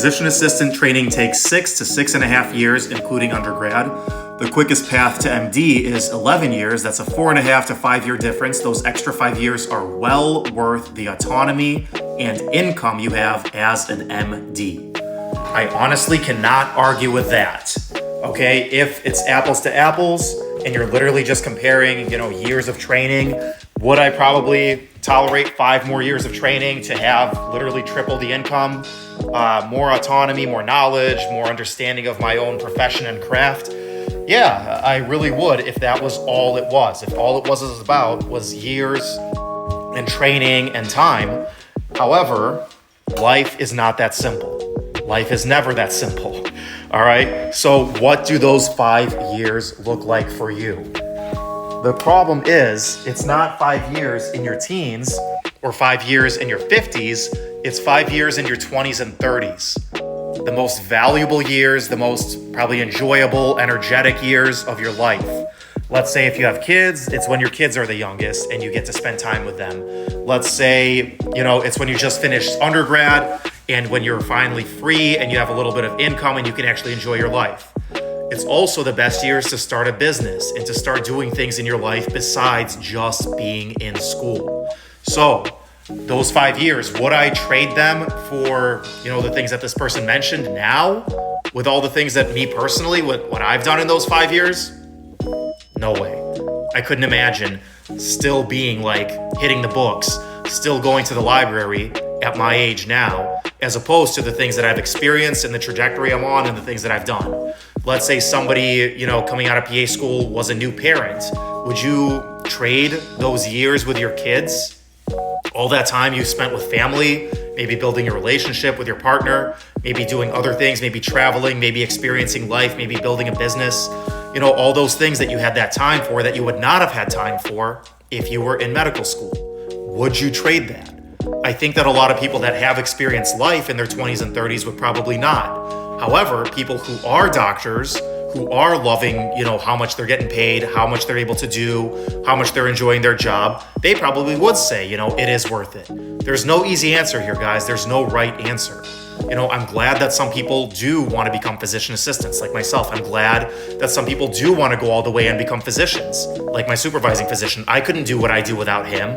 Physician assistant training takes 6 to 6.5 years, including undergrad. The quickest path to MD is 11 years. That's a 4.5 to 5 year difference. Those extra 5 years are well worth the autonomy and income you have as an MD. I honestly cannot argue with that. Okay, if it's apples to apples and you're literally just comparing, years of training, would I probably tolerate 5 more years of training to have literally triple the income, more autonomy, more knowledge, more understanding of my own profession and craft? Yeah, I really would if that was all it was. If all it was about was years and training and time. However, life is not that simple. Life is never that simple. All right. So what do those 5 years look like for you? The problem is it's not 5 years in your teens or 5 years in your 50s. It's 5 years in your 20s and 30s. The most valuable years, the most probably enjoyable, energetic years of your life. Let's say if you have kids, it's when your kids are the youngest and you get to spend time with them. Let's say, it's when you just finished undergrad and when you're finally free and you have a little bit of income and you can actually enjoy your life. It's also the best years to start a business and to start doing things in your life besides just being in school. So those 5 years, would I trade them for, the things that this person mentioned now with all the things that me personally, what I've done in those 5 years? No way. I couldn't imagine still being hitting the books, still going to the library at my age now, as opposed to the things that I've experienced and the trajectory I'm on and the things that I've done. Let's say somebody, coming out of PA school was a new parent. Would you trade those years with your kids? All that time you spent with family, maybe building a relationship with your partner, maybe doing other things, maybe traveling, maybe experiencing life, maybe building a business, all those things that you had that time for that you would not have had time for if you were in medical school. Would you trade that? I think that a lot of people that have experienced life in their 20s and 30s would probably not. However, people who are doctors, who are loving, how much they're getting paid, how much they're able to do, how much they're enjoying their job, they probably would say, it is worth it. There's no easy answer here, guys. There's no right answer. I'm glad that some people do want to become physician assistants like myself. I'm glad that some people do want to go all the way and become physicians, like my supervising physician. I couldn't do what I do without him,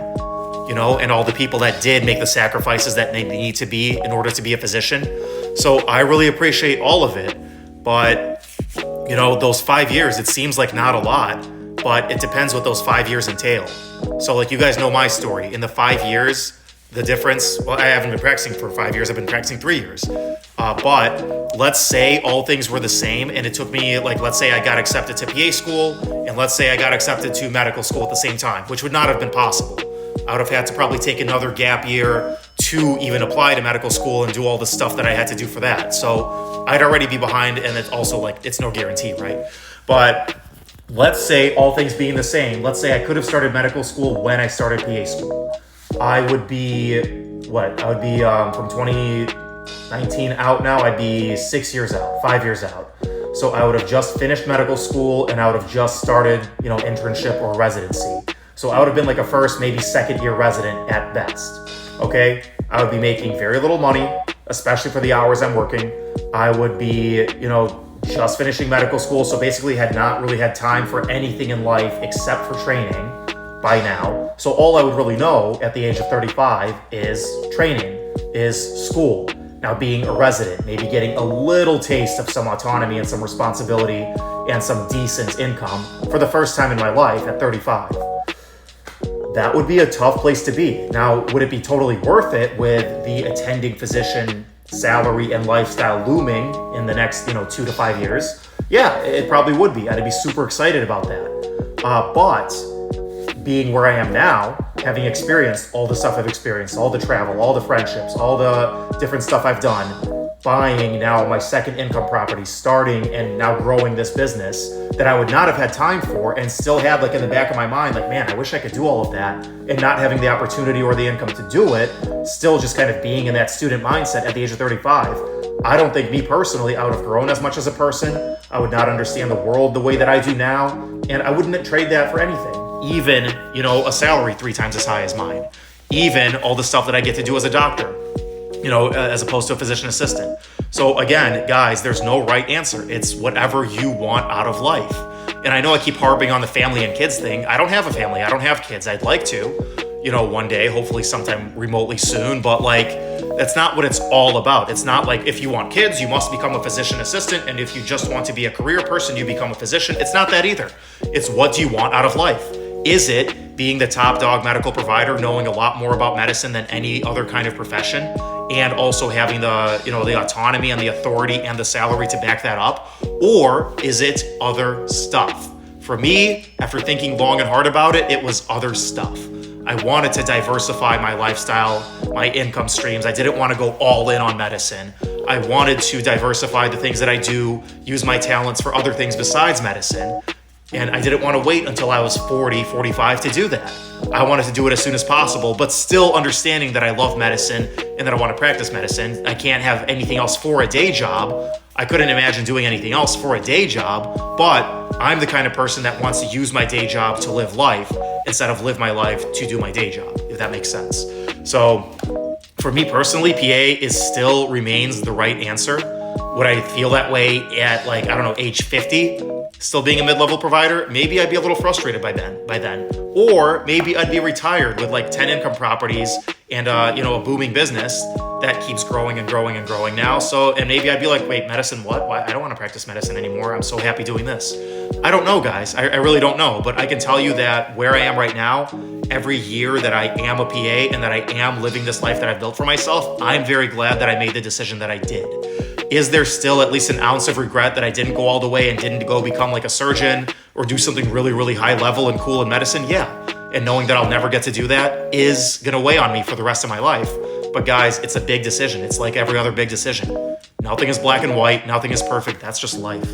and all the people that did make the sacrifices that they need to be in order to be a physician. So I really appreciate all of it. But those 5 years, it seems like not a lot, but it depends what those 5 years entail. So you guys know my story. In the 5 years, the difference, I haven't been practicing for 5 years. I've been practicing 3 years. But let's say all things were the same and it took me, let's say I got accepted to PA school and let's say I got accepted to medical school at the same time, which would not have been possible. I would have had to probably take another gap year to even apply to medical school and do all the stuff that I had to do for that. So I'd already be behind, and it's also it's no guarantee, right? But let's say all things being the same, let's say I could have started medical school when I started PA school. I would be, from 2019 out now, I'd be 6 years out, 5 years out. So I would have just finished medical school and I would have just started, internship or residency. So I would have been a first, maybe second year resident at best. Okay. I would be making very little money, especially for the hours I'm working. I would be, just finishing medical school. So basically had not really had time for anything in life except for training by now. So all I would really know at the age of 35 is training, is school. Now being a resident, maybe getting a little taste of some autonomy and some responsibility and some decent income for the first time in my life at 35. That would be a tough place to be. Now, would it be totally worth it with the attending physician salary and lifestyle looming in the next, 2 to 5 years? Yeah, it probably would be. I'd be super excited about that. But being where I am now, having experienced all the stuff I've experienced, all the travel, all the friendships, all the different stuff I've done, buying now my second income property, starting and now growing this business that I would not have had time for and still have in the back of my mind, man, I wish I could do all of that, and not having the opportunity or the income to do it, still just kind of being in that student mindset at the age of 35. I don't think me personally, I would have grown as much as a person. I would not understand the world the way that I do now, and I wouldn't trade that for anything. Even, a salary 3 times as high as mine. Even all the stuff that I get to do as a doctor. as opposed to a physician assistant. So again, guys, there's no right answer. It's whatever you want out of life. And I know I keep harping on the family and kids thing. I don't have a family. I don't have kids. I'd like to, one day, hopefully sometime remotely soon. But like, that's not what it's all about. It's not like if you want kids, you must become a physician assistant. And if you just want to be a career person, you become a physician. It's not that either. It's what do you want out of life? Is it being the top dog medical provider, knowing a lot more about medicine than any other kind of profession, and also having the autonomy and the authority and the salary to back that up? Or is it other stuff? For me, after thinking long and hard about it, it was other stuff. I wanted to diversify my lifestyle, my income streams. I didn't want to go all in on medicine. I wanted to diversify the things that I do, use my talents for other things besides medicine. And I didn't want to wait until I was 40, 45 to do that. I wanted to do it as soon as possible, but still understanding that I love medicine and that I want to practice medicine. I can't have anything else for a day job. I couldn't imagine doing anything else for a day job, but I'm the kind of person that wants to use my day job to live life instead of live my life to do my day job, if that makes sense. So for me personally, PA still remains the right answer. Would I feel that way at age 50? Still being a mid-level provider? Maybe I'd be a little frustrated by then. Or maybe I'd be retired with 10 income properties and a booming business that keeps growing and growing and growing now. And maybe I'd be like, wait, medicine what? Why? I don't want to practice medicine anymore. I'm so happy doing this. I don't know, guys. I really don't know. But I can tell you that where I am right now, every year that I am a PA and that I am living this life that I've built for myself, I'm very glad that I made the decision that I did. Is there still at least an ounce of regret that I didn't go all the way and didn't go become like a surgeon or do something really, really high level and cool in medicine? Yeah. And knowing that I'll never get to do that is going to weigh on me for the rest of my life. But guys, it's a big decision. It's like every other big decision. Nothing is black and white. Nothing is perfect. That's just life.